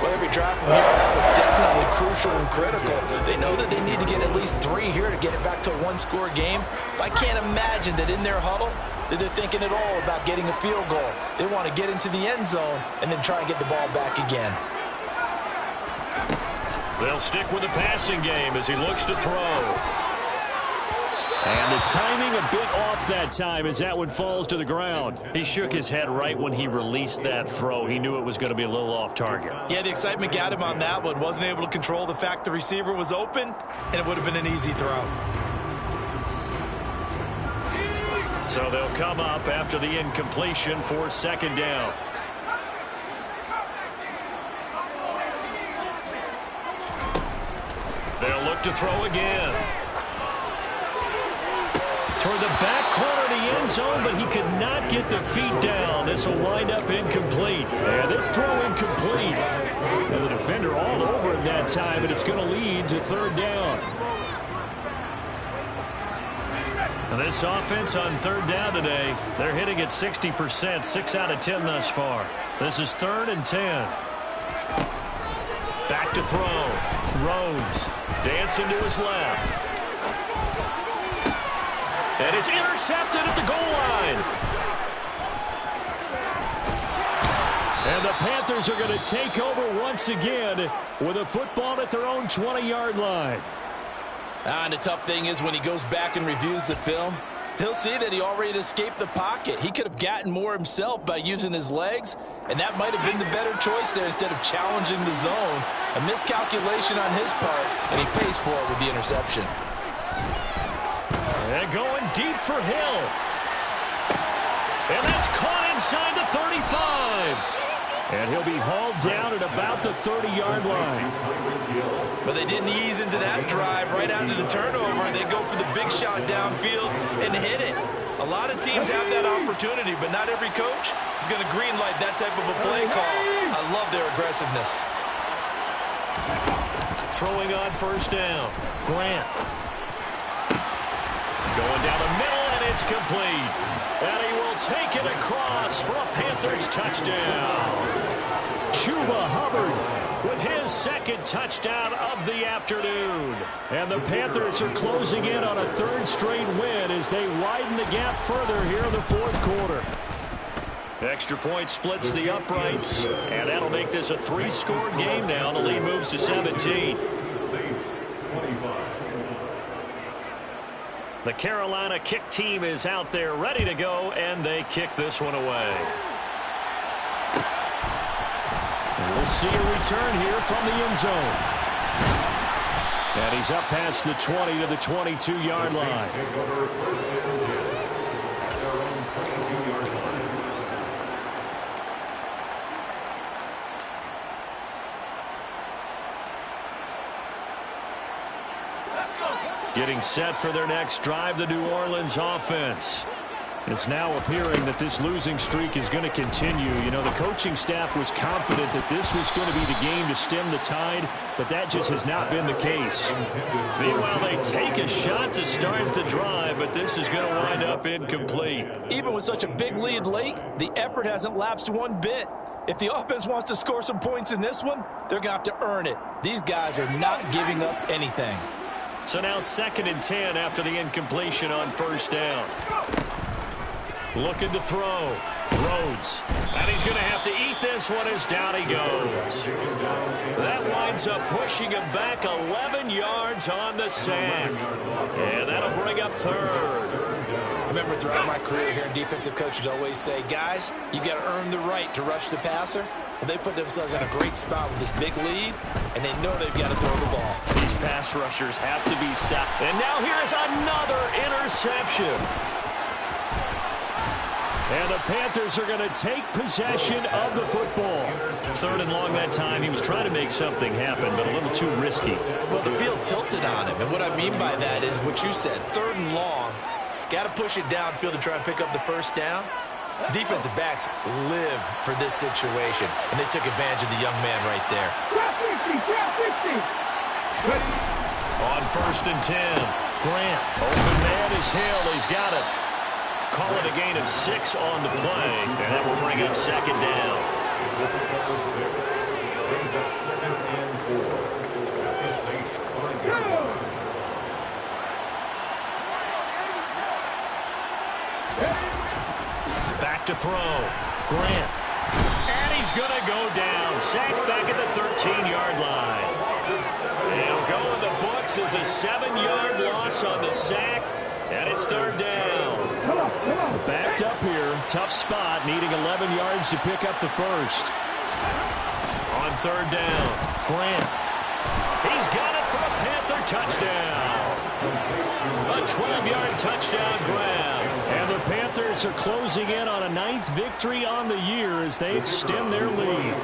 Well, every drive from here out is definitely crucial and critical. They know that they need to get at least 3 here to get it back to a one-score game. But I can't imagine that in their huddle that they're thinking at all about getting a field goal. They want to get into the end zone and then try and get the ball back again. They'll stick with the passing game as he looks to throw. And the timing a bit off that time as that one falls to the ground. He shook his head right when he released that throw. He knew it was going to be a little off target. Yeah, the excitement got him on that one. Wasn't able to control the fact the receiver was open, and it would have been an easy throw. So they'll come up after the incompletion for 2nd down. They'll look to throw again. Toward the back corner of the end zone, but he could not get the feet down. This will wind up incomplete. Yeah, this throw incomplete. And the defender all over him that time, and it's going to lead to 3rd down. And this offense on 3rd down today, they're hitting at 60%, 6 out of 10 thus far. This is 3rd and 10. Back to throw. Rhodes dancing to his left. And it's intercepted at the goal line. And the Panthers are going to take over once again with a football at their own 20-yard line. And the tough thing is when he goes back and reviews the film, he'll see that he already escaped the pocket. He could have gotten more himself by using his legs, and that might have been the better choice there instead of challenging the zone. A miscalculation on his part, and he pays for it with the interception. And going deep for Hill. And that's caught inside the 35. And he'll be hauled down at about the 30-yard line. But they didn't ease into that drive right out of the turnover. They go for the big shot downfield and hit it. A lot of teams have that opportunity, but not every coach is going to greenlight that type of a play call. I love their aggressiveness. Throwing on first down. Grant. Going down the middle, and it's complete. And he will take it across for a Panthers touchdown. Chuba Hubbard with his 2nd touchdown of the afternoon. And the Panthers are closing in on a 3rd straight win as they widen the gap further here in the 4th quarter. Extra point splits the uprights, and that'll make this a 3-score game now. The lead moves to 17. Saints 25. The Carolina kick team is out there ready to go, and they kick this one away. We'll see a return here from the end zone. And he's up past the 20 to the 22-yard line. Take over 1st and 10 at their own 22-yard line. Getting set for their next drive, the New Orleans offense. It's now appearing that this losing streak is going to continue. You know, the coaching staff was confident that this was going to be the game to stem the tide, but that just has not been the case. Meanwhile, they take a shot to start the drive, but this is going to wind up incomplete. Even with such a big lead late, the effort hasn't lapsed one bit. If the offense wants to score some points in this one, they're going to have to earn it. These guys are not giving up anything. So now 2nd and 10 after the incompletion on first down. Looking to throw. Rhodes. And he's going to have to eat this one as down he goes. That winds up pushing him back 11 yards on the sack. And that'll bring up third. Remember, throughout my career here, defensive coaches always say, guys, you got to earn the right to rush the passer. Well, they put themselves in a great spot with this big lead, and they know they've got to throw the ball. These pass rushers have to be sacked. And now here's another interception. And the Panthers are going to take possession of the football. Third and long that time. He was trying to make something happen, but a little too risky. Well, the field tilted on him, and what I mean by that is what you said, third and long. Got to push it downfield to try and pick up the first down. Defensive backs live for this situation, and they took advantage of the young man right there. On 1st and 10, Grant. Open man is Hill. He's got it. Call it a gain of 6 on the play, and that will bring up second down. Brings up 2nd and 4. The Saints on the line. Back to throw. Grant. And he's going to go down. Sacked back at the 13-yard line. He'll go in the books as a 7-yard loss on the sack. And it's third down. Backed up here. Tough spot. Needing 11 yards to pick up the first. On third down, Grant. He's got it for a Panther touchdown. A 12-yard touchdown grab. And the Panthers are closing in on a 9th victory on the year as they extend their lead.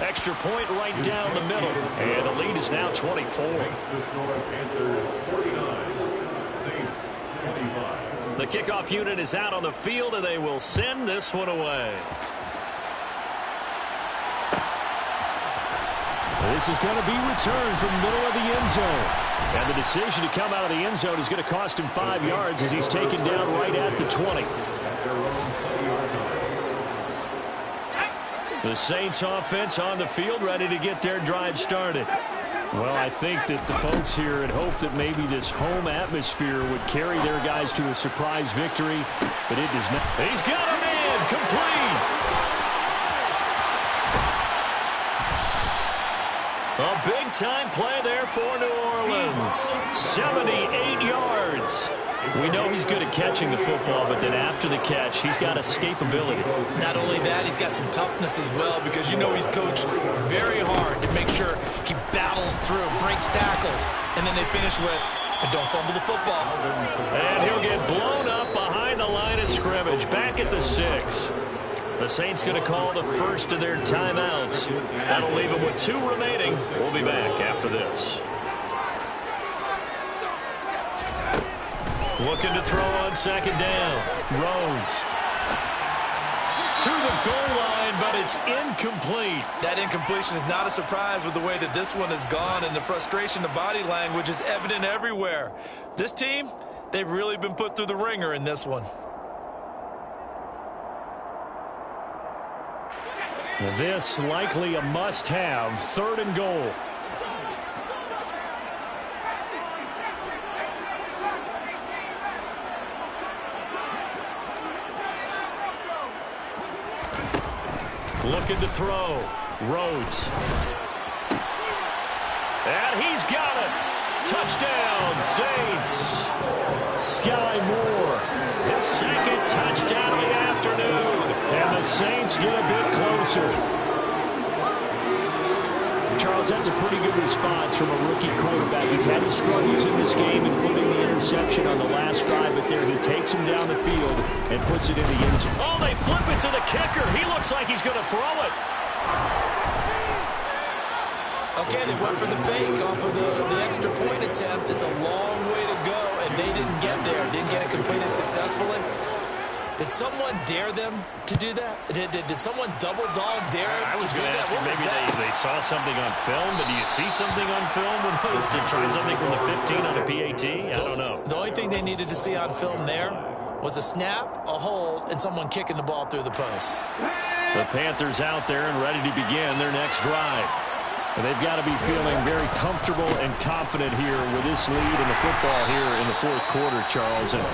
Extra point right down the middle. And the lead is now 24. Panthers 49. Saints 25. The kickoff unit is out on the field, and they will send this one away. This is going to be returned from the middle of the end zone. And the decision to come out of the end zone is going to cost him 5 yards as he's taken down right at the 20. The Saints offense on the field, ready to get their drive started. Well, I think that the folks here had hoped that maybe this home atmosphere would carry their guys to a surprise victory, but it does not. He's got a man, complete. A big-time play there for New Orleans. 78 yards. We know he's good at catching the football, but then after the catch, he's got escapability. Not only that, he's got some toughness as well, because you know he's coached very hard to make sure he battles through, breaks tackles, and then they finish with, but don't fumble the football. And he'll get blown up behind the line of scrimmage, back at the 6. The Saints going to call the first of their timeouts. That'll leave them with 2 remaining. We'll be back after this. Looking to throw on second down. Rhodes. To the goal line, but it's incomplete. That incompletion is not a surprise with the way that this one has gone, and the frustration, the body language is evident everywhere. This team, they've really been put through the ringer in this one. This likely a must-have, 3rd and goal. Looking to throw. Rhodes. And he's got it. Touchdown, Saints. Sky Moore. His 2nd touchdown of the afternoon. And the Saints get a bit closer. Charles, that's a pretty good response from a rookie quarterback. He's had his struggles in this game, including the interception on the last drive, but there he takes him down the field and puts it in the end zone. Oh, they flip it to the kicker. He looks like he's going to throw it. Okay, they went for the fake off of the extra point attempt. It's a long way to go, and they didn't get there. Didn't get it completed successfully. Did someone dare them to do that? Did someone double dog dare I was to do going to that? ask you, maybe they saw something on film, but do you see something on film with those to try something from the 15 on a PAT? I don't know. The only thing they needed to see on film there was a snap, a hold, and someone kicking the ball through the post. The Panthers out there and ready to begin their next drive. And they've got to be feeling very comfortable and confident here with this lead in the football here in the fourth quarter, Charles. And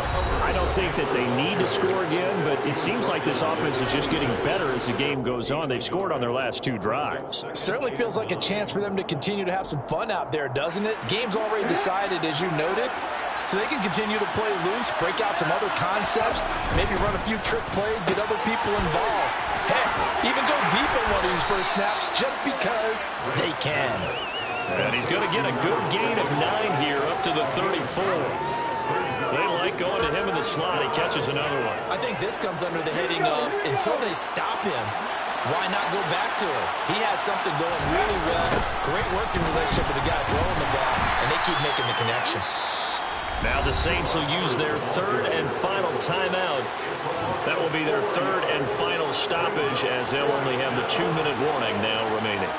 I don't think that they need to score again, but it seems like this offense is just getting better as the game goes on. They've scored on their last 2 drives. Certainly feels like a chance for them to continue to have some fun out there, doesn't it? Game's already decided, as you noted. So they can continue to play loose, break out some other concepts, maybe run a few trick plays, get other people involved. Heck, even go deep on one of these first snaps just because they can. And he's going to get a good gain of 9 here up to the 34. They like going to him in the slot. He catches another one. I think this comes under the heading of until they stop him, why not go back to him? He has something going really well. Great working relationship with the guy throwing the ball, and they keep making the connection. Now the Saints will use their 3rd and final timeout. That will be their 3rd and final stoppage, as they'll only have the 2-minute warning now remaining.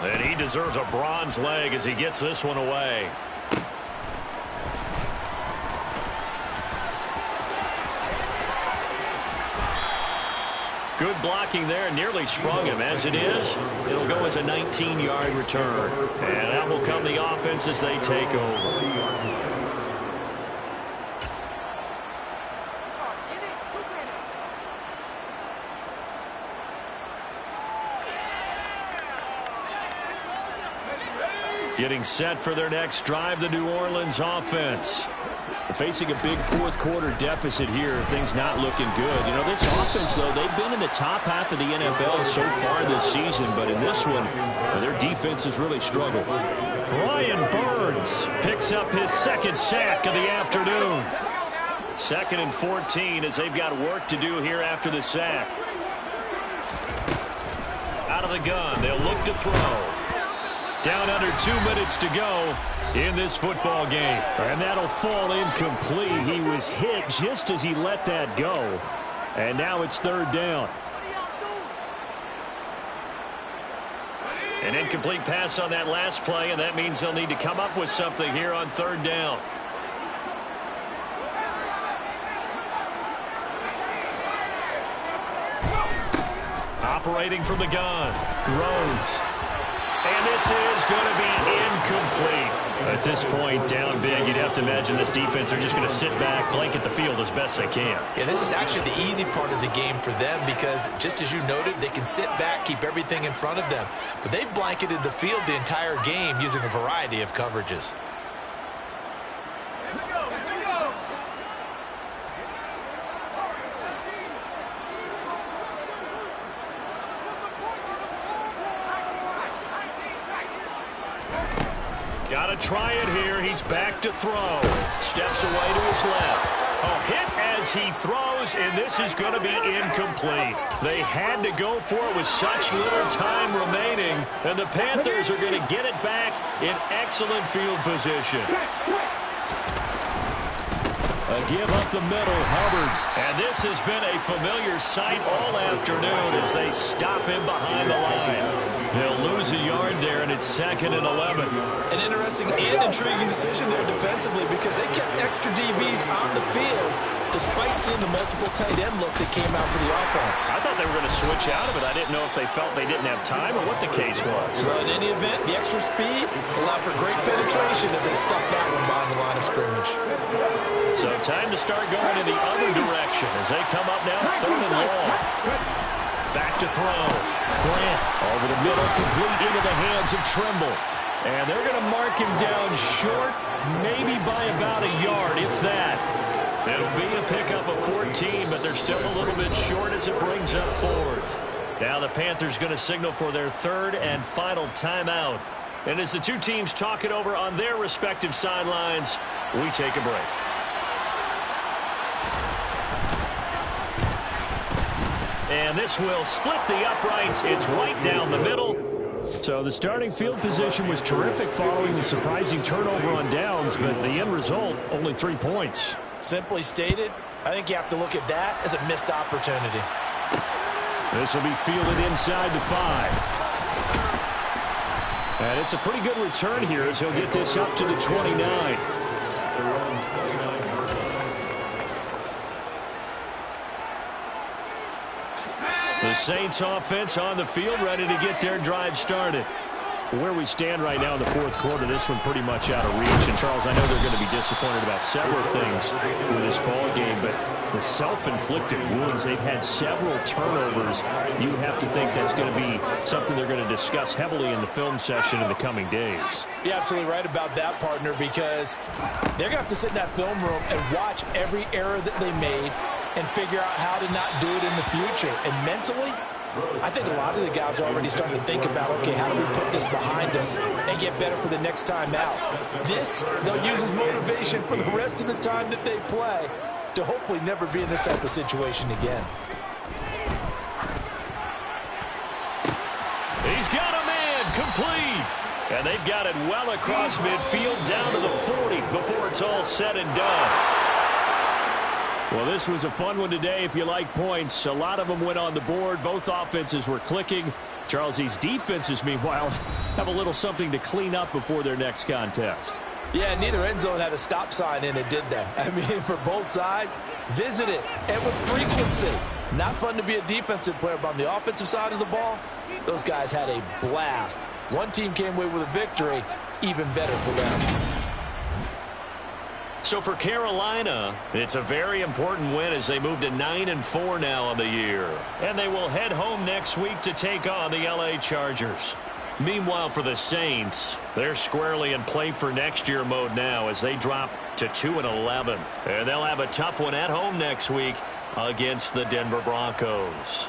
And he deserves a bronze leg as he gets this one away. Good blocking there, nearly sprung him. As it is, it'll go as a 19-yard return. And out will come the offense as they take over. Getting set for their next drive, the New Orleans offense. Facing a big fourth quarter deficit here, things not looking good. You know, this offense, though, they've been in the top half of the NFL so far this season, but in this one, their defense has really struggled. Brian Burns picks up his 2nd sack of the afternoon. 2nd and 14 as they've got work to do here after the sack. Out of the gun, they'll look to throw. Down under 2 minutes to go in this football game. And that'll fall incomplete. He was hit just as he let that go. And now it's 3rd down. An incomplete pass on that last play, and that means they'll need to come up with something here on 3rd down. Operating from the gun, Rhodes. And this is going to be incomplete. At this point, down big, you'd have to imagine this defense are just going to sit back, blanket the field as best they can. Yeah, this is actually the easy part of the game for them because, just as you noted, they can sit back, keep everything in front of them. But they've blanketed the field the entire game using a variety of coverages. Got to try it here. He's back to throw. Steps away to his left. A hit as he throws, and this is going to be incomplete. They had to go for it with such little time remaining, and the Panthers are going to get it back in excellent field position. A give up the middle, Hubbard. And this has been a familiar sight all afternoon as they stop him behind the line. They'll lose a yard there, and it's 2nd and 11. An interesting and intriguing decision there defensively because they kept extra DBs on the field despite seeing the multiple tight end look that came out for the offense. I thought they were going to switch out of it. I didn't know if they felt they didn't have time or what the case was. Well, in any event, the extra speed allowed for great penetration as they stuffed that one behind the line of scrimmage. So time to start going in the other direction as they come up now 3rd and long. Back to throw. Grant over the middle, complete into the hands of Trimble. And they're going to mark him down short, maybe by about a yard, if that. It'll be a pickup of 14, but they're still a little bit short as it brings up 4th. Now the Panthers going to signal for their 3rd and final timeout. And as the two teams talk it over on their respective sidelines, we take a break. And this will split the uprights. It's right down the middle. So the starting field position was terrific following the surprising turnover on downs, but the end result, only 3 points. Simply stated, I think you have to look at that as a missed opportunity. This will be fielded inside the 5. And it's a pretty good return here as he'll get this up to the 29. The Saints offense on the field, ready to get their drive started. Where we stand right now in the fourth quarter, this one pretty much out of reach. And, Charles, I know they're going to be disappointed about several things with this ball game, but the self-inflicted wounds, they've had several turnovers. You have to think that's going to be something they're going to discuss heavily in the film session in the coming days. You're absolutely right about that, partner, because they're going to have to sit in that film room and watch every error that they made and figure out how to not do it in the future. And mentally, I think a lot of the guys are already starting to think about, okay, how do we put this behind us and get better for the next time out? This, they'll use as motivation for the rest of the time that they play to hopefully never be in this type of situation again. He's got a man complete. And they've got it well across midfield down to the 40 before it's all said and done. Well, this was a fun one today if you like points. A lot of them went on the board. Both offenses were clicking. Charles, these defenses, meanwhile, have a little something to clean up before their next contest. Yeah, neither end zone had a stop sign in it, did they? I mean, for both sides, visit it, and with frequency. Not fun to be a defensive player, but on the offensive side of the ball, those guys had a blast. One team came away with a victory, even better for them. So for Carolina, it's a very important win as they move to 9-4 now on the year. And they will head home next week to take on the LA Chargers. Meanwhile, for the Saints, they're squarely in play for next year mode now as they drop to 2-11. And they'll have a tough one at home next week against the Denver Broncos.